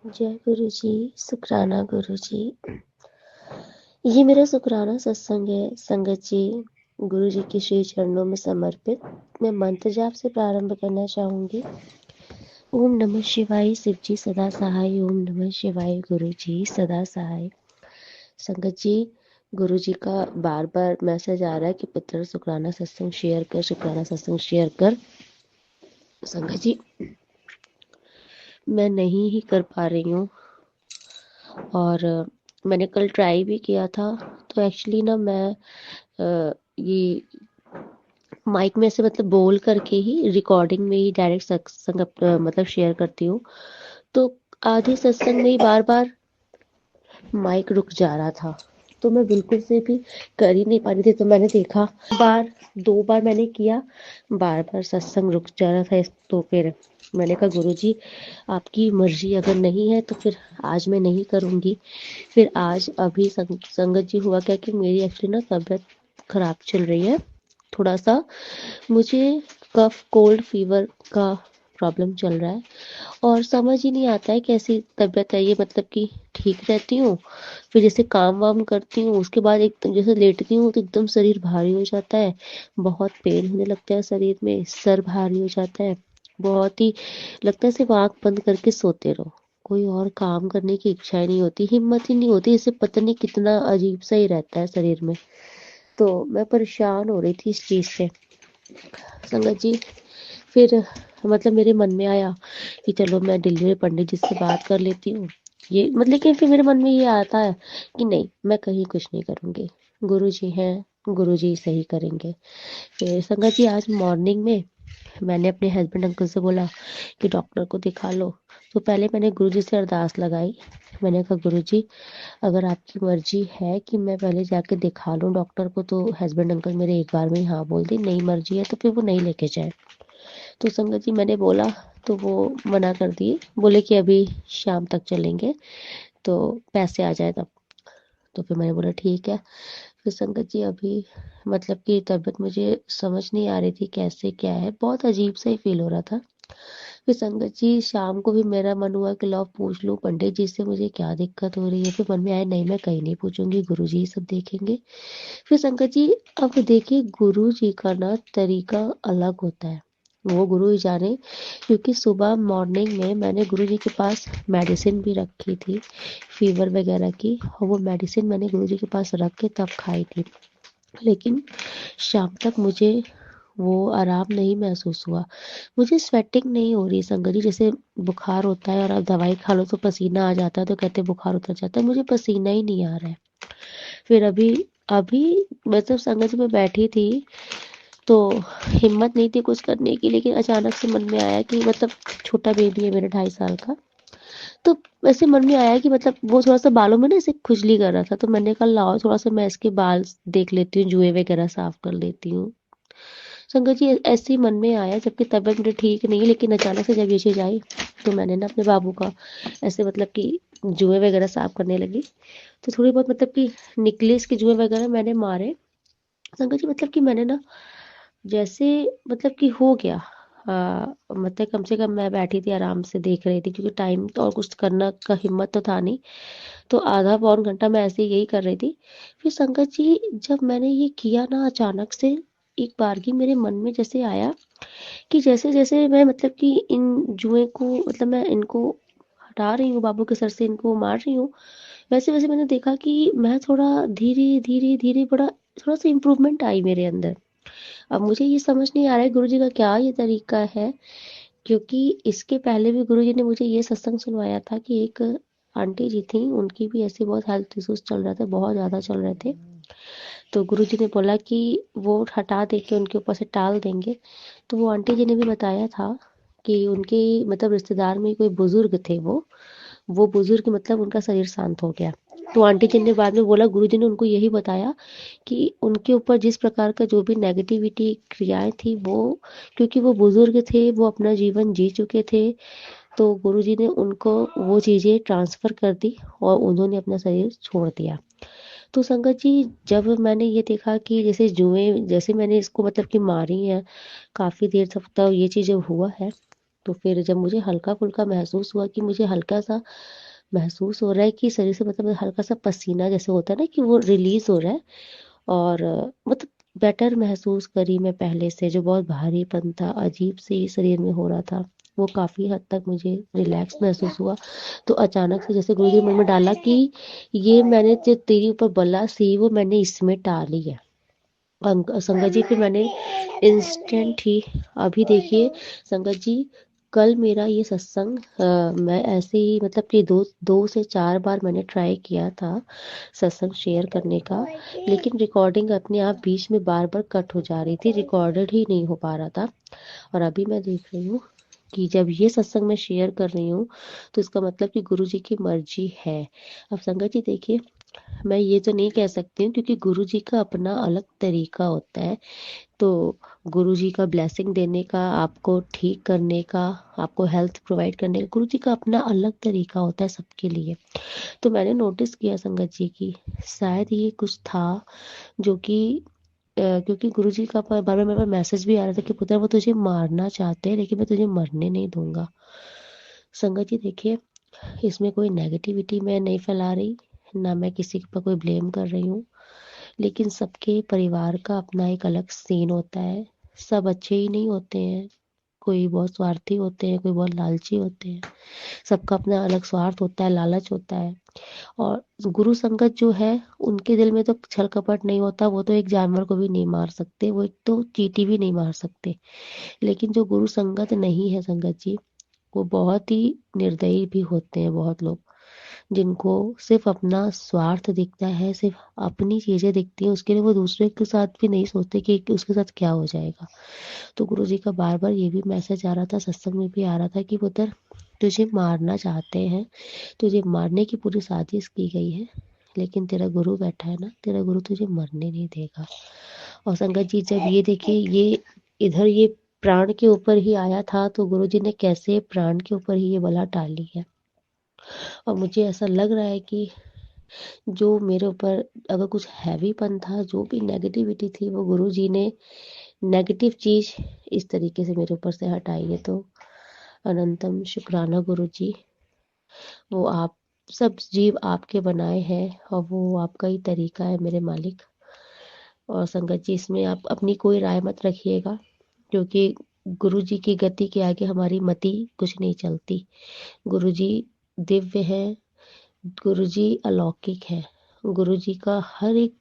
जय गुरु जी। शुक्राना गुरु जी। ये मेरा शुक्राना सत्संग है संगत जी। गुरु जी के श्री चरणों में समर्पित मैं मंत्र जाप से प्रारंभ करना चाहूंगी। ओम नमः शिवाय। शिव जी सदा सहाय। ओम नमः शिवाय। गुरु जी सदा सहाय। संगत जी, गुरु जी का बार बार मैसेज आ रहा है कि पुत्र शुक्राना सत्संग शेयर कर, शुक्राना सत्संग शेयर कर। संगत जी, मैं नहीं ही कर पा रही हूँ और मैंने कल ट्राई भी किया था। तो एक्चुअली ना मैं ये माइक में से मतलब बोल करके ही रिकॉर्डिंग में ही डायरेक्ट सत्संग मतलब शेयर करती हूँ। तो आधे सत्संग में ही बार बार माइक रुक जा रहा था, तो मैं बिल्कुल से भी कर ही नहीं पा रही थी। तो मैंने देखा, बार 2 बार मैंने किया, बार बार सत्संग रुक जा रहा था। तो फिर मैंने कहा गुरु जी आपकी मर्जी अगर नहीं है तो फिर आज मैं नहीं करूँगी। फिर आज अभी संगत जी हुआ क्या कि मेरी एक्चुअली ना तबीयत खराब चल रही है। थोड़ा सा मुझे कफ कोल्ड फीवर का प्रॉब्लम चल रहा है और समझ ही नहीं आता है कैसी तबीयत है ये। मतलब कि ठीक रहती हूँ, फिर जैसे काम वाम करती हूँ उसके बाद एकदम जैसे लेटती हूँ तो एकदम शरीर भारी हो जाता है, बहुत पेन होने लगता है शरीर में, सर भारी हो जाता है, बहुत ही लगता है सिर्फ आँख बंद करके सोते रहो, कोई और काम करने की इच्छा ही नहीं होती, हिम्मत ही नहीं होती। इससे पता नहीं कितना अजीब सा ही रहता है शरीर में। तो मैं परेशान हो रही थी इस चीज़ से संगत जी। फिर मतलब मेरे मन में आया कि चलो मैं दिल्ली में पंडित जी से बात कर लेती हूँ। ये मतलब लेकिन फिर मेरे मन में ये आता है कि नहीं, मैं कहीं कुछ नहीं करूँगी, गुरु जी हैं, गुरु जी सही करेंगे। फिर संगत जी आज मॉर्निंग में मैंने अपने हस्बैंड अंकल से बोला कि डॉक्टर को दिखा लो। तो पहले मैंने गुरु जी से अरदास लगाई। मैंने कहा गुरु जी अगर आपकी मर्जी है कि मैं पहले जाके दिखा लूँ डॉक्टर को, तो हस्बैंड अंकल मेरे एक बार में ही हाँ बोल दी। नहीं मर्जी है तो फिर वो नहीं लेके जाए। तो संगत जी मैंने बोला तो वो मना कर दिए, बोले कि अभी शाम तक चलेंगे तो पैसे आ जाए तब। तो फिर मैंने बोला ठीक है। फिर संगत जी अभी मतलब कि तबीयत मुझे समझ नहीं आ रही थी कैसे क्या है, बहुत अजीब सा ही फील हो रहा था। फिर संगत जी शाम को भी मेरा मन हुआ कि लाओ पूछ लूं पंडित जी से मुझे क्या दिक्कत हो रही है। फिर मन में आया नहीं मैं कहीं नहीं पूछूंगी, गुरु जी सब देखेंगे। फिर संगत जी अब देखिए गुरु जी का ना तरीका अलग होता है, वो गुरु ही जाने। क्योंकि सुबह मॉर्निंग में मैंने गुरु जी के पास मेडिसिन भी रखी थी फीवर वगैरह की, और वो मेडिसिन मैंने गुरु जी के पास रख के तब खाई थी। लेकिन शाम तक मुझे वो आराम नहीं महसूस हुआ। मुझे स्वेटिंग नहीं हो रही संगत जी, जैसे बुखार होता है और आप दवाई खा लो तो पसीना आ जाता है तो कहते हैं बुखार उतर जाता है, मुझे पसीना ही नहीं आ रहा है। फिर अभी अभी मतलब संगत जी में बैठी थी तो हिम्मत नहीं थी कुछ करने की, लेकिन अचानक से मन में आया कि मतलब छोटा बेबी है मेरा 2.5 साल का। तो ऐसे मन में आया कि मतलब वो थोड़ा सा बालों में ना ऐसे खुजली कर रहा था, तो मैंने कहा लाओ थोड़ा सा मैं इसके बाल देख लेती हूँ, जुए वगैरह साफ कर लेती हूँ। संगत जी ऐसे ही मन में आया जबकि तबीयत मेरी ठीक नहीं है, लेकिन अचानक से जब ये चीज़ आई तो मैंने ना अपने बाबू का ऐसे मतलब कि जुए वगैरह साफ करने लगी। तो थोड़ी बहुत मतलब कि निकले इसके जुए वगैरह मैंने मारे। संगत जी मतलब कि मैंने ना जैसे मतलब कि हो गया। मतलब कम से कम मैं बैठी थी आराम से देख रही थी, क्योंकि टाइम तो और कुछ करना का हिम्मत तो था नहीं। तो आधा पौन घंटा मैं ऐसे ही यही कर रही थी। फिर संगत जी जब मैंने ये किया ना अचानक से एक बारगी मेरे मन में जैसे आया कि जैसे जैसे मैं मतलब कि इन जुए को मतलब मैं इनको हटा रही हूँ बाबू के सर से, इनको मार रही हूँ, वैसे वैसे मैंने देखा कि मैं थोड़ा धीरे धीरे धीरे बड़ा थोड़ा सा इम्प्रूवमेंट आई मेरे अंदर। अब मुझे ये समझ नहीं आ रहा है गुरु जी का क्या ये तरीका है, क्योंकि इसके पहले भी गुरु जी ने मुझे ये सत्संग सुनवाया था कि एक आंटी जी थी, उनकी भी ऐसे बहुत हेल्थ इश्यूज चल रहे थे, बहुत ज़्यादा चल रहे थे। तो गुरु जी ने बोला कि वो हटा दे के उनके ऊपर से टाल देंगे। तो वो आंटी जी ने भी बताया था कि उनके मतलब रिश्तेदार में कोई बुजुर्ग थे, वो बुजुर्ग मतलब उनका शरीर शांत हो गया। तो आंटी जी ने बाद में बोला गुरु जी ने उनको यही बताया कि उनके ऊपर जिस प्रकार का जो भी नेगेटिविटी क्रियाएं थी वो, क्योंकि वो बुजुर्ग थे वो अपना जीवन जी चुके थे, तो गुरु जी ने उनको वो चीज़ें ट्रांसफ़र कर दी और उन्होंने अपना शरीर छोड़ दिया। तो संगत जी जब मैंने ये देखा कि जैसे जुएं जैसे मैंने इसको मतलब कि मारी है काफ़ी देर तक, तो ये चीज़ जब हुआ है तो फिर जब मुझे हल्का-फुल्का महसूस हुआ कि मुझे हल्का-सा महसूस हो रहा है कि शरीर से मतलब हल्का-सा पसीना जैसे होता है ना कि वो रिलीज़ हो रहा है और मतलब बेटर महसूस करी मैं पहले से, जो बहुत भारीपन था, अजीब-सी शरीर में हो रहा था, वो काफ़ी हद तक मुझे रिलैक्स महसूस हुआ। तो अचानक से जैसे गुरुजी ने मन में डाला कि ये मैंने जो तेरे ऊपर बला सी वो मैंने इसमें डाली है। संगत जी फिर मैंने इंस्टेंट ही अभी देखिए संगत जी कल मेरा ये सत्संग मैं ऐसे ही मतलब कि दो से चार बार मैंने ट्राई किया था सत्संग शेयर करने का, लेकिन रिकॉर्डिंग अपने आप बीच में बार बार कट हो जा रही थी, रिकॉर्डेड ही नहीं हो पा रहा था। और अभी मैं देख रही हूँ कि जब ये सत्संग मैं शेयर कर रही हूँ तो इसका मतलब कि गुरु जी की मर्जी है। अब संगत जी देखिए, मैं ये तो नहीं कह सकती हूँ क्योंकि गुरु जी का अपना अलग तरीका होता है। तो गुरुजी का ब्लेसिंग देने का, आपको ठीक करने का, आपको हेल्थ प्रोवाइड करने का गुरुजी का अपना अलग तरीका होता है सबके लिए। तो मैंने नोटिस किया संगत जी की शायद ये कुछ था जो कि क्योंकि गुरुजी का बार बार मेरे पास मैसेज भी आ रहा था कि पुत्र वो तुझे मारना चाहते हैं लेकिन मैं तुझे मरने नहीं दूंगा। संगत जी देखिए, इसमें कोई नेगेटिविटी मैं नहीं फैला रही, ना मैं किसी पर कोई ब्लेम कर रही हूँ, लेकिन सबके परिवार का अपना एक अलग सीन होता है। सब अच्छे ही नहीं होते हैं, कोई बहुत स्वार्थी होते हैं, कोई बहुत लालची होते हैं, सबका अपना अलग स्वार्थ होता है, लालच होता है। और गुरु संगत जो है उनके दिल में तो छल कपट नहीं होता, वो तो एक जानवर को भी नहीं मार सकते, वो एक तो चींटी भी नहीं मार सकते। लेकिन जो गुरु संगत नहीं है संगत जी, वो बहुत ही निर्दयी भी होते हैं बहुत लोग, जिनको सिर्फ अपना स्वार्थ दिखता है, सिर्फ अपनी चीजें दिखती हैं, उसके लिए वो दूसरे के साथ भी नहीं सोचते कि उसके साथ क्या हो जाएगा। तो गुरु जी का बार बार ये भी मैसेज आ रहा था, सत्संग में भी आ रहा था कि पुत्र तुझे मारना चाहते हैं, तुझे मारने की पूरी साजिश की गई है, लेकिन तेरा गुरु बैठा है ना, तेरा गुरु तुझे मरने नहीं देगा। और संगत जी जब ये देखिए ये इधर ये प्राण के ऊपर ही आया था तो गुरु जी ने कैसे प्राण के ऊपर ही ये बला टाली है। और मुझे ऐसा लग रहा है कि जो मेरे ऊपर अगर कुछ हैवीपन था, जो भी नेगेटिविटी थी, वो गुरु जी ने नेगेटिव चीज इस तरीके से मेरे ऊपर से हटाई है। तो अनंतम शुक्राना गुरु जी, वो आप सब जीव आपके बनाए हैं और वो आपका ही तरीका है मेरे मालिक। और संगत जी इसमें आप अपनी कोई राय मत रखिएगा, क्योंकि गुरु जी की गति के आगे हमारी मति कुछ नहीं चलती। गुरु जी दिव्य है, गुरु जी अलौकिक है, गुरु जी का हर एक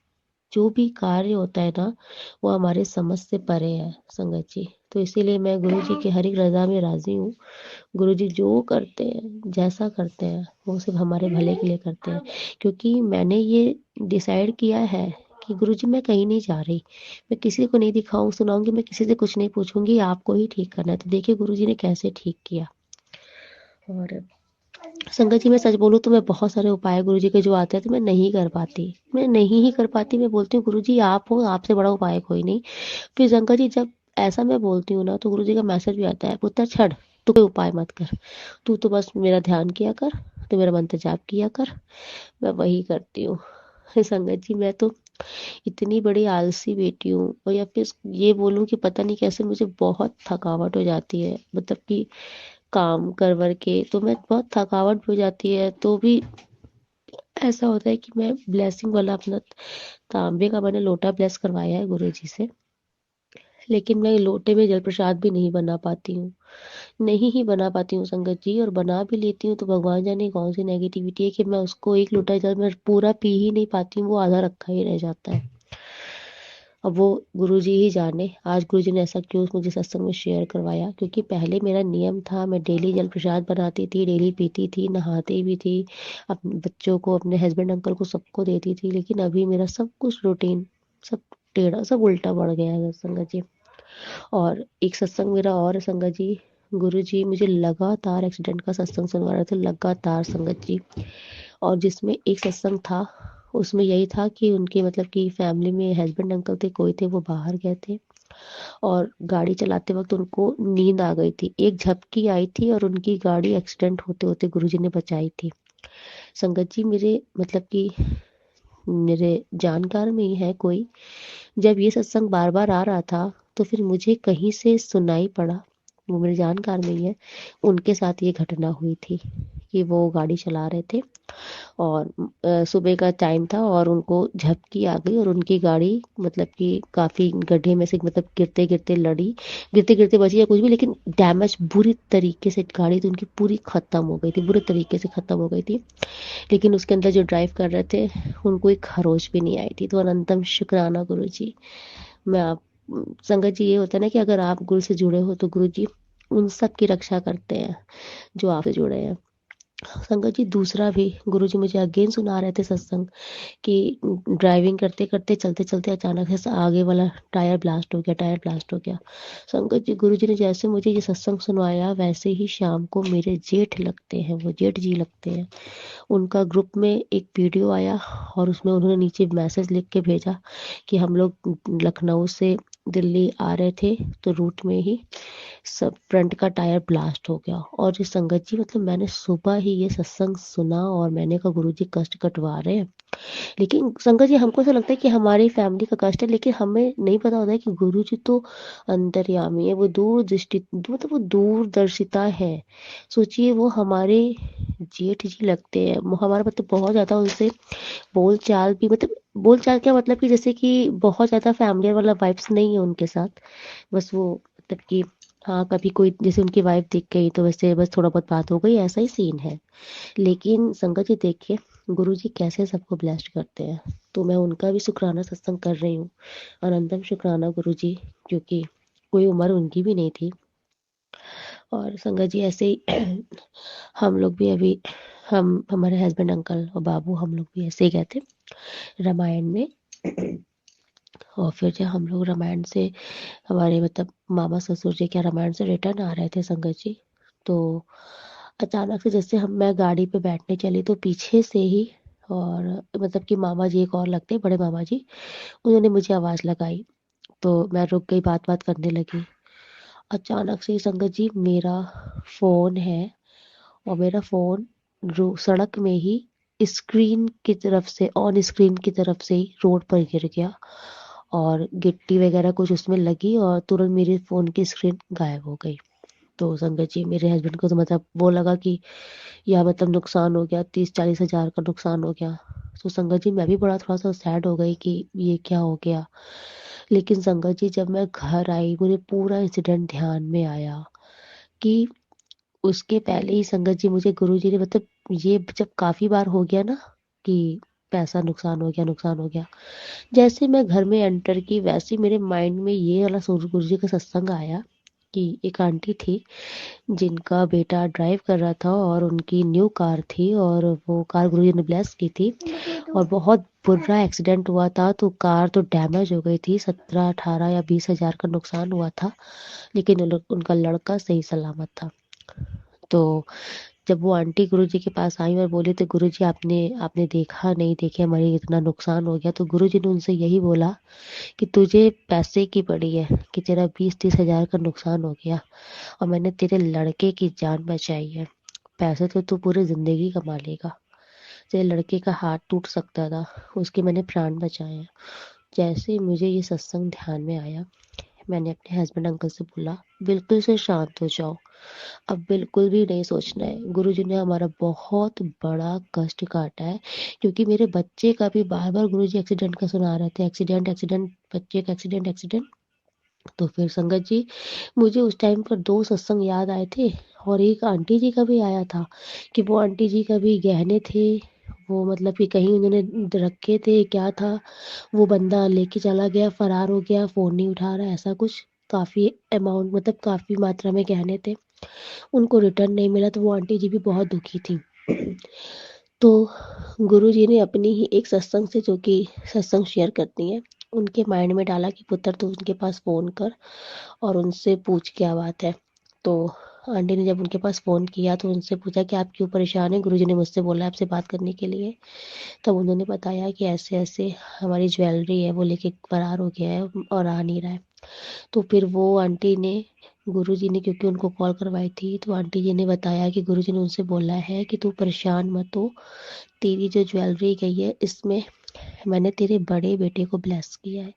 जो भी कार्य होता है ना वो हमारे समझ से परे है संगत जी। तो इसीलिए मैं गुरु जी की हर एक रजा में राजी हूँ। गुरु जी जो करते हैं जैसा करते हैं वो सिर्फ हमारे भले के लिए करते हैं, क्योंकि मैंने ये डिसाइड किया है कि गुरु जी मैं कहीं नहीं जा रही, मैं किसी को नहीं दिखाऊं सुनाऊंगी, मैं किसी से कुछ नहीं पूछूंगी, आपको ही ठीक करना है। तो देखिए गुरु जी ने कैसे ठीक किया। और संगत जी मैं सच बोलूँ तो मैं बहुत सारे उपाय गुरु जी के जो आते हैं तो मैं नहीं कर पाती, मैं नहीं ही कर पाती। मैं बोलती हूँ गुरु जी आप हो, आपसे बड़ा उपाय कोई नहीं। फिर संगत जी जब ऐसा मैं बोलती हूँ ना तो गुरु जी का मैसेज भी आता है, पुत्र छड़, तू कोई उपाय मत कर, तू तो बस मेरा ध्यान किया कर, तो मेरा मंत्र जाप किया कर, मैं वही करती हूँ। संगत जी मैं तो इतनी बड़ी आलसी बेटी हूँ, और या फिर ये बोलूँ कि पता नहीं कैसे मुझे बहुत थकावट हो जाती है, मतलब कि काम कर वर के तो मैं बहुत थकावट भी हो जाती है, तो भी ऐसा होता है कि मैं ब्लेसिंग वाला अपना तांबे का मैंने लोटा ब्लेस करवाया है गुरु जी से, लेकिन मैं लोटे में जल प्रसाद भी नहीं बना पाती हूँ, नहीं ही बना पाती हूँ संगत जी। और बना भी लेती हूँ तो भगवान जाने कौन सी नेगेटिविटी है कि मैं उसको एक लोटा जल मैं पूरा पी ही नहीं पाती हूँ, वो आधा रखा ही रह जाता है। अब वो गुरुजी ही जाने आज गुरुजी ने ऐसा क्यों मुझे सत्संग में शेयर करवाया, क्योंकि पहले मेरा नियम था, मैं डेली जल प्रसाद बनाती थी, डेली पीती थी, नहाती भी थी, अपने बच्चों को, अपने हस्बैंड अंकल को, सबको देती थी। लेकिन अभी मेरा सब कुछ रूटीन सब टेढ़ा सब उल्टा पड़ गया है संगत जी। और एक सत्संग मेरा और है संगत जी, गुरु जी मुझे लगातार एक्सीडेंट का सत्संग सुनवा रहे थे लगातार संगत जी। और जिसमें एक सत्संग था उसमें यही था कि उनके मतलब कि फैमिली में हस्बैंड अंकल थे, कोई थे वो बाहर गए थे और गाड़ी चलाते वक्त उनको नींद आ गई थी, एक झपकी आई थी और उनकी गाड़ी एक्सीडेंट होते होते गुरुजी ने बचाई थी। संगत जी मेरे मतलब कि मेरे जानकार में ही है कोई, जब ये सत्संग बार बार आ रहा था तो फिर मुझे कहीं से सुनाई पड़ा वो मेरी जानकार में ही है, उनके साथ ये घटना हुई थी कि वो गाड़ी चला रहे थे और सुबह का टाइम था और उनको झपकी आ गई और उनकी गाड़ी मतलब कि काफ़ी गड्ढे में से मतलब गिरते-गिरते लड़ी, गिरते-गिरते बची या कुछ भी, लेकिन डैमेज बुरी तरीके से गाड़ी तो उनकी पूरी ख़त्म हो गई थी, बुरे तरीके से ख़त्म हो गई थी। लेकिन उसके अंदर जो ड्राइव कर रहे थे, उनको एक खरोच भी नहीं आई थी। तो अनंतम शुक्राना गुरुजी। मैं आप संगत जी, ये होता है ना कि अगर आप गुरु से जुड़े हो तो गुरुजी उन सब की रक्षा करते हैं जो आपसे जुड़े हैं। संगत जी, दूसरा भी गुरुजी मुझे अगेन सुना रहे थे सत्संग कि ड्राइविंग करते करते चलते चलते अचानक से आगे वाला टायर ब्लास्ट हो गया, टायर ब्लास्ट हो गया। संगत जी, गुरुजी ने जैसे मुझे ये सत्संग सुनवाया वैसे ही शाम को मेरे जेठ लगते हैं, वो जेठ जी लगते हैं, उनका ग्रुप में एक वीडियो आया और उसमें उन्होंने नीचे मैसेज लिख के भेजा कि हम लोग लखनऊ से दिल्ली आ रहे थे तो रूट में ही सब फ्रंट का टायर ब्लास्ट हो गया। और ये संगत जी मतलब मैंने सुबह ही ये सत्संग सुना और मैंने कहा गुरुजी कष्ट कटवा रहे हैं। लेकिन संगत जी, हमको ऐसा लगता है कि हमारी फैमिली का कष्ट है, लेकिन हमें नहीं पता होता है कि गुरुजी तो अंतर्यामी है, वो मतलब वो दूरदर्शिता है। सोचिए, वो हमारे जेठ जी लगते हैं, हमारा मतलब बहुत ज्यादा उनसे बोल चाल भी, मतलब बोल चाल क्या मतलब कि जैसे कि बहुत ज्यादा फैमिलियर वाला वाइब्स नहीं है उनके साथ। बस वो मतलब कि हाँ, कभी कोई जैसे उनकी वाइफ दिख गई तो वैसे बस थोड़ा बहुत बात हो गई, ऐसा ही सीन है। लेकिन संगत जी देखिए, गुरुजी कैसे सबको ब्लेस्ड करते हैं। तो मैं उनका भी शुक्राना सत्संग कर रही हूँ, अनंतम शुक्राना गुरुजी, क्योंकि कोई उम्र उनकी भी नहीं थी। और संगत जी ऐसे ही हम लोग भी अभी, हम हमारे हस्बैंड अंकल और बाबू, हम लोग भी ऐसे ही गए थे रामायण में। और फिर जब हम लोग रामायण से, हमारे मतलब मामा ससुर जी क्या रामायण से रिटर्न आ रहे थे संगत जी, तो अचानक से जैसे हम मैं गाड़ी पे बैठने चली तो पीछे से ही, और मतलब कि मामा जी एक और लगते बड़े मामा जी, उन्होंने मुझे आवाज लगाई। तो मैं रुक गई, बात बात करने लगी। अचानक से ही संगत जी मेरा फोन है और मेरा फोन सड़क में ही स्क्रीन की तरफ से, ऑन स्क्रीन की तरफ से ही रोड पर गिर गया और गिट्टी वगैरह कुछ उसमें लगी और तुरंत मेरे फोन की स्क्रीन गायब हो गई। तो संगत जी मेरे हस्बैंड को तो मतलब वो लगा कि यह मतलब नुकसान हो गया, 30-40 हज़ार का नुकसान हो गया। तो संगत जी मैं भी बड़ा थोड़ा सा सैड हो गई कि ये क्या हो गया। लेकिन संगत जी जब मैं घर आई मुझे पूरा इंसिडेंट ध्यान में आया कि उसके पहले ही संगत जी मुझे गुरुजी ने मतलब, ये जब काफी बार हो गया ना कि पैसा नुकसान हो गया, नुकसान हो गया, जैसे मैं घर में एंटर की वैसे ही मेरे माइंड में ये वाला गुरुजी का सत्संग आया कि एक आंटी थी जिनका बेटा ड्राइव कर रहा था और उनकी न्यू कार थी और वो कार गुरुजी ने ब्लेस की थी और बहुत बुरा एक्सीडेंट हुआ था। तो कार तो डैमेज हो गई थी, 17-18 या 20 हज़ार का नुकसान हुआ था, लेकिन उनका लड़का सही सलामत था। तो जब वो आंटी गुरुजी के पास आई और बोली तो गुरुजी आपने आपने देखा नहीं, देखे हमारे इतना नुकसान हो गया, तो गुरुजी ने उनसे यही बोला कि तुझे पैसे की पड़ी है कि तेरा 20-30 हज़ार का नुकसान हो गया और मैंने तेरे लड़के की जान बचाई है। पैसे तो तू पूरी जिंदगी कमा लेगा, तेरे लड़के का हाथ टूट सकता था, उसके मैंने प्राण बचाए हैं। जैसे ही मुझे ये सत्संग ध्यान में आया, मैंने अपने हस्बैंड अंकल से बोला बिल्कुल से शांत हो जाओ, अब बिल्कुल भी नहीं सोचना है। गुरुजी ने हमारा बहुत बड़ा कष्ट काटा है, क्योंकि मेरे बच्चे का भी बार बार गुरुजी एक्सीडेंट का सुना रहे थे, एक्सीडेंट एक्सीडेंट, बच्चे का एक्सीडेंट एक्सीडेंट। तो फिर संगत जी मुझे उस टाइम पर दो सत्संग याद आए थे और एक आंटी जी का भी आया था कि वो आंटी जी का भी गहने थे, वो मतलब कि कहीं उन्होंने रखे थे, क्या था, वो बंदा लेके चला गया, फरार हो गया, फोन नहीं उठा रहा, ऐसा कुछ। काफी अमाउंट मतलब काफी मात्रा में गहने थे, उनको रिटर्न नहीं मिला, तो वो आंटी जी भी बहुत दुखी थी। तो गुरुजी ने अपनी ही एक सत्संग से, जो कि सत्संग शेयर करती हैं, उनके माइंड में डाला कि पुत्र तू उनके पास फोन कर और उनसे पूछ क्या बात है। तो आंटी ने जब उनके पास फोन किया तो उनसे पूछा कि आप क्यों परेशान हैं, गुरुजी ने मुझसे बोला आपसे बात करने के लिए। तब उन्होंने बताया कि ऐसे ऐसे हमारी ज्वेलरी है वो लेके फरार हो गया है और आ नहीं रहा है। तो फिर वो आंटी ने, गुरुजी ने क्योंकि उनको कॉल करवाई थी, तो आंटी जी ने बताया कि गुरुजी ने उनसे बोला है कि तू परेशान मत हो, तेरी जो ज्वेलरी गई है इसमें मैंने तेरे बड़े बेटे को ब्लेस किया है।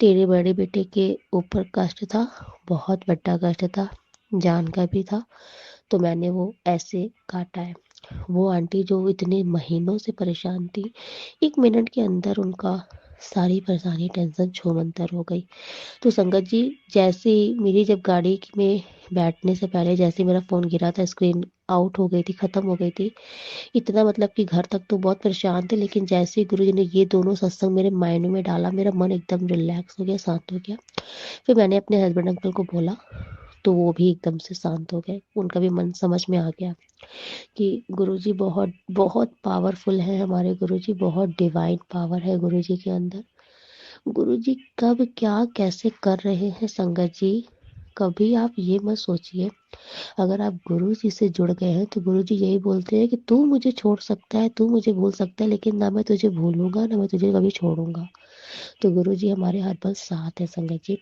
तेरे बड़े बेटे के ऊपर कष्ट था, बहुत बड़ा कष्ट था, जान का भी था, तो मैंने वो ऐसे काटा है। वो आंटी जो इतने महीनों से परेशान थी, 1 मिनट के अंदर उनका सारी परेशानी टेंशन छूमंतर हो गई। तो संगत जी, जैसे ही मेरी जब गाड़ी में बैठने से पहले जैसे ही मेरा फ़ोन गिरा था, स्क्रीन आउट हो गई थी, ख़त्म हो गई थी। इतना मतलब कि घर तक तो बहुत परेशान थे, लेकिन जैसे ही गुरुजी ने ये दोनों सत्संग मेरे माइंड में डाला, मेरा मन एकदम रिलैक्स हो गया, शांत हो गया। फिर मैंने अपने हस्बैंड अंकल को बोला, तो वो भी एकदम से शांत हो गए। उनका भी मन समझ में आ गया कि गुरुजी बहुत बहुत पावरफुल है, हमारे गुरुजी बहुत डिवाइन पावर है गुरुजी के अंदर। गुरुजी कब क्या कैसे कर रहे हैं संगत जी, कभी आप ये मत सोचिए। अगर आप गुरु जी से जुड़ गए हैं तो गुरु जी यही बोलते हैं कि तू मुझे छोड़ सकता है, तू मुझे भूल सकता है, लेकिन ना मैं तुझे भूलूंगा, ना मैं तुझे कभी छोड़ूंगा। तो गुरु जी हमारे हर पल साथ है संगत जी।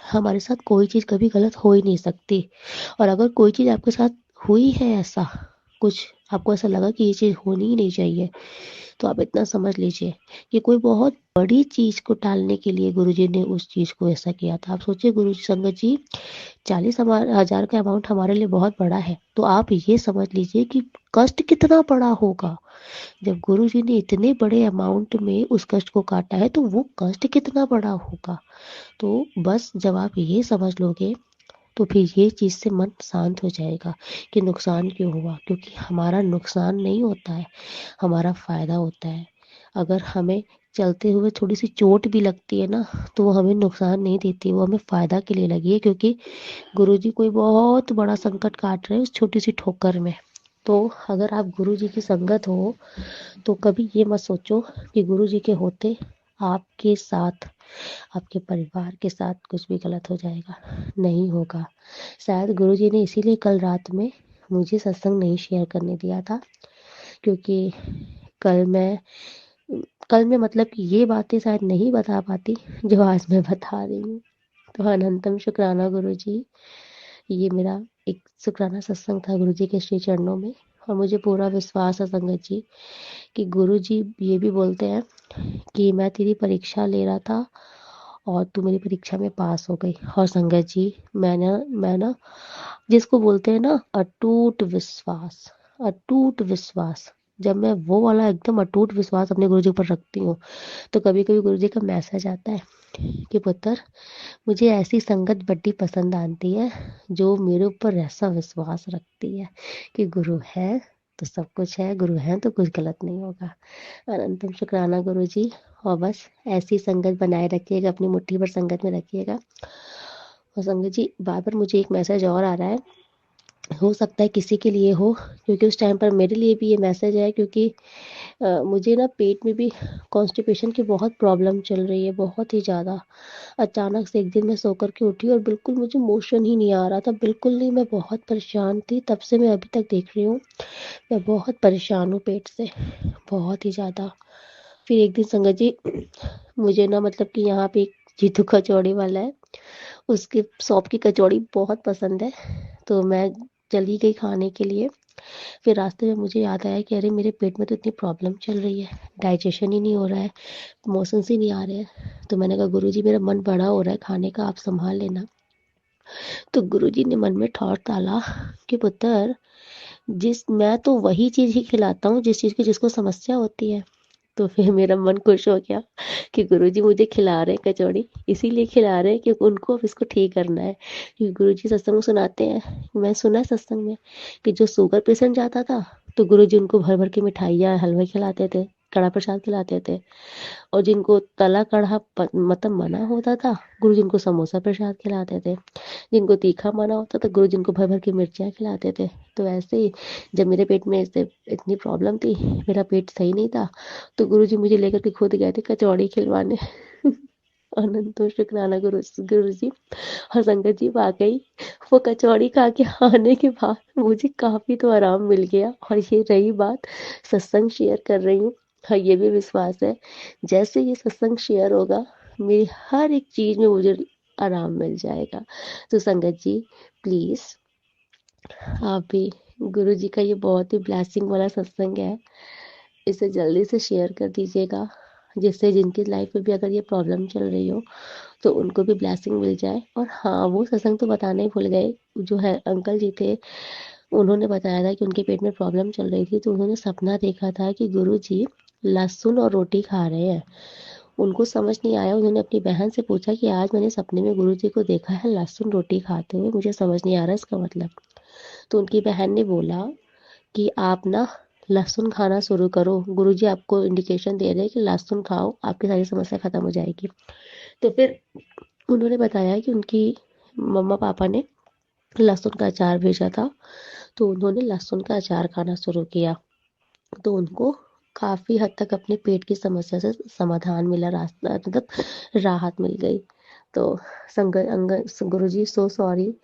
हमारे साथ कोई चीज़ कभी गलत हो ही नहीं सकती। और अगर कोई चीज़ आपके साथ हुई है, ऐसा कुछ आपको ऐसा लगा कि ये चीज़ होनी ही नहीं चाहिए, तो आप इतना समझ लीजिए कि कोई बहुत बड़ी चीज़ को टालने के लिए गुरुजी ने उस चीज़ को ऐसा किया था। आप सोचिए गुरुजी, संगत जी, 40,000 का अमाउंट हमारे लिए बहुत बड़ा है, तो आप ये समझ लीजिए कि कष्ट कितना बड़ा होगा। जब गुरुजी ने इतने बड़े अमाउंट में उस कष्ट को काटा है, तो वो कष्ट कितना बड़ा होगा। तो बस जब आप ये समझ लोगे, तो फिर ये चीज़ से मन शांत हो जाएगा कि नुकसान क्यों हुआ, क्योंकि हमारा नुकसान नहीं होता है, हमारा फ़ायदा होता है। अगर हमें चलते हुए थोड़ी सी चोट भी लगती है ना, तो वो हमें नुकसान नहीं देती, वो हमें फ़ायदा के लिए लगी है, क्योंकि गुरुजी कोई बहुत बड़ा संकट काट रहे हैं उस छोटी सी ठोकर में। तो अगर आप गुरुजी की संगत हो, तो कभी ये मत सोचो कि गुरुजी के होते आपके साथ, आपके परिवार के साथ कुछ भी गलत हो जाएगा। नहीं होगा। शायद गुरुजी ने इसीलिए कल रात में मुझे सत्संग नहीं शेयर करने दिया था, क्योंकि कल मैं कल मैं मतलब कि ये बातें शायद नहीं बता पाती जो आज मैं बता रही हूँ। तो अनंतम शुक्राना गुरुजी। ये मेरा एक शुक्राना सत्संग था गुरुजी के श्री चरणों में। और मुझे पूरा विश्वास है संगत जी कि गुरुजी ये भी बोलते हैं कि मैं तेरी परीक्षा ले रहा था और तू मेरी परीक्षा में पास हो गई। और संगत जी, मैं ना जिसको बोलते हैं ना अटूट विश्वास, अटूट विश्वास, जब मैं वो वाला एकदम अटूट विश्वास अपने गुरुजी पर रखती हूँ, तो कभी कभी गुरुजी का मैसेज आता है कि पुत्र, मुझे ऐसी संगत बड़ी पसंद आती है जो मेरे ऊपर ऐसा विश्वास रखती है कि गुरु है तो सब कुछ है, गुरु है तो कुछ गलत नहीं होगा। अनंतम शुक्राना गुरु जी। और बस ऐसी संगत बनाए रखिएगा, अपनी मुट्ठी पर संगत में रखिएगा। और संगत जी, बार बार मुझे एक मैसेज और आ रहा है, हो सकता है किसी के लिए हो, क्योंकि उस टाइम पर मेरे लिए भी ये मैसेज है, क्योंकि मुझे ना पेट में भी कॉन्स्टिपेशन की बहुत प्रॉब्लम चल रही है, बहुत ही ज़्यादा। अचानक से एक दिन मैं सो कर के उठी और बिल्कुल मुझे मोशन ही नहीं आ रहा था, बिल्कुल नहीं। मैं बहुत परेशान थी, तब से मैं अभी तक देख रही हूँ मैं बहुत परेशान हूँ पेट से, बहुत ही ज़्यादा। फिर एक दिन संगत जी, मुझे ना मतलब कि यहाँ पे एक जीतू कचौड़ी वाला है, उसकी शॉप की कचौड़ी बहुत पसंद है, तो मैं चली गई खाने के लिए। फिर रास्ते में मुझे याद आया कि अरे मेरे पेट में तो इतनी प्रॉब्लम चल रही है, डाइजेशन ही नहीं हो रहा है, मोशंस ही नहीं आ रहे हैं। तो मैंने कहा गुरुजी, मेरा मन बड़ा हो रहा है खाने का, आप संभाल लेना। तो गुरुजी ने मन में ठौर डाला कि पुत्र, जिस मैं तो वही चीज़ ही खिलाता हूँ जिस चीज़ की जिसको समस्या होती है। तो फिर मेरा मन खुश हो गया कि गुरुजी मुझे खिला रहे हैं कचौड़ी, इसीलिए खिला रहे हैं कि उनको अब इसको ठीक करना है। क्योंकि गुरुजी सत्संग में सुनाते हैं, मैं सुना है सत्संग में, कि जो शुगर पेशेंट जाता था तो गुरुजी उनको भर भर के मिठाइयाँ हलवा खिलाते थे, कड़ा प्रसाद खिलाते थे। और जिनको तला कढ़ा मतलब मना होता था, गुरुजी उनको समोसा प्रसाद खिलाते थे। जिनको तीखा मना होता था, गुरुजी उनको भर भर के मिर्चियाँ खिलाते थे। तो ऐसे ही जब मेरे पेट में ऐसे इतनी प्रॉब्लम थी, मेरा पेट सही नहीं था, तो गुरुजी मुझे लेकर के खुद गए थे कचौड़ी खिलवाने। अनंतो शुक्राना गुरु जी। और संगत जी, वाकई वो कचौड़ी खा के आने के बाद मुझे काफी तो आराम मिल गया। और ये रही बात सत्संग शेयर कर रही हूँ, हाँ ये भी विश्वास है, जैसे ये सत्संग शेयर होगा, मेरी हर एक चीज में मुझे आराम मिल जाएगा। तो संगत जी, प्लीज आप भी, गुरु जी का ये बहुत ही ब्लेसिंग वाला सत्संग है, इसे जल्दी से शेयर कर दीजिएगा। जिससे जिनकी लाइफ में भी अगर ये प्रॉब्लम चल रही हो तो उनको भी ब्लेसिंग मिल जाए। और हाँ, वो सत्संग तो बताना ही भूल गए, जो है अंकल जी थे, उन्होंने बताया था कि उनके पेट में प्रॉब्लम चल रही थी, तो उन्होंने सपना देखा था कि गुरु जी लहसुन और रोटी खा रहे हैं। उनको समझ नहीं आया, उन्होंने अपनी बहन से पूछा कि आज मैंने सपने में गुरु जी को देखा है लहसुन रोटी खाते हुए, मुझे समझ नहीं आ रहा इसका मतलब। तो उनकी बहन ने बोला कि आप ना लहसुन खाना शुरू करो, गुरुजी आपको इंडिकेशन दे रहे हैं कि लहसुन खाओ, आपकी सारी समस्या खत्म हो जाएगी। तो फिर उन्होंने बताया कि उनकी मम्मा पापा ने लहसुन का अचार भेजा था, तो उन्होंने लहसुन का अचार खाना शुरू किया, तो उनको काफी हद तक अपने पेट की समस्या से समाधान मिला, रास्ता मतलब राहत मिल गई। तो गुरुजी सो सॉरी,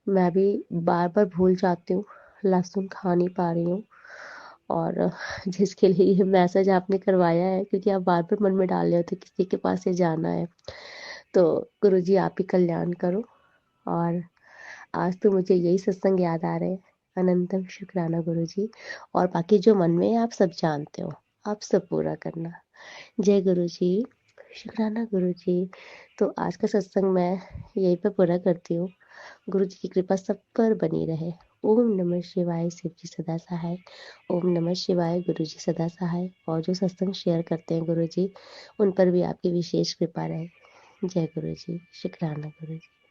मैं भी बार बार भूल जाती हूँ, लहसुन खा नहीं पा रही हूँ। और जिसके लिए ये मैसेज आपने करवाया है, क्योंकि आप बार बार मन में डाल रहे थे किसी के पास ये जाना है, तो गुरुजी आप ही कल्याण करो। और आज तो मुझे यही सत्संग याद आ रहे हैं। अनंतम शुक्राना गुरुजी। और बाकी जो मन में है आप सब जानते हो, आप सब पूरा करना। जय गुरुजी। शुक्राना गुरुजी। तो आज का सत्संग मैं यहीं पर पूरा करती हूँ। गुरु जी की कृपा सब पर बनी रहे। ओम नमः शिवाय। शिव जी सदा सहाय। ओम नमः शिवाय। गुरु जी सदा सहाय। और जो सत्संग शेयर करते हैं गुरु जी, उन पर भी आपकी विशेष कृपा रहे। जय गुरु जी। शुक्राना गुरु जी।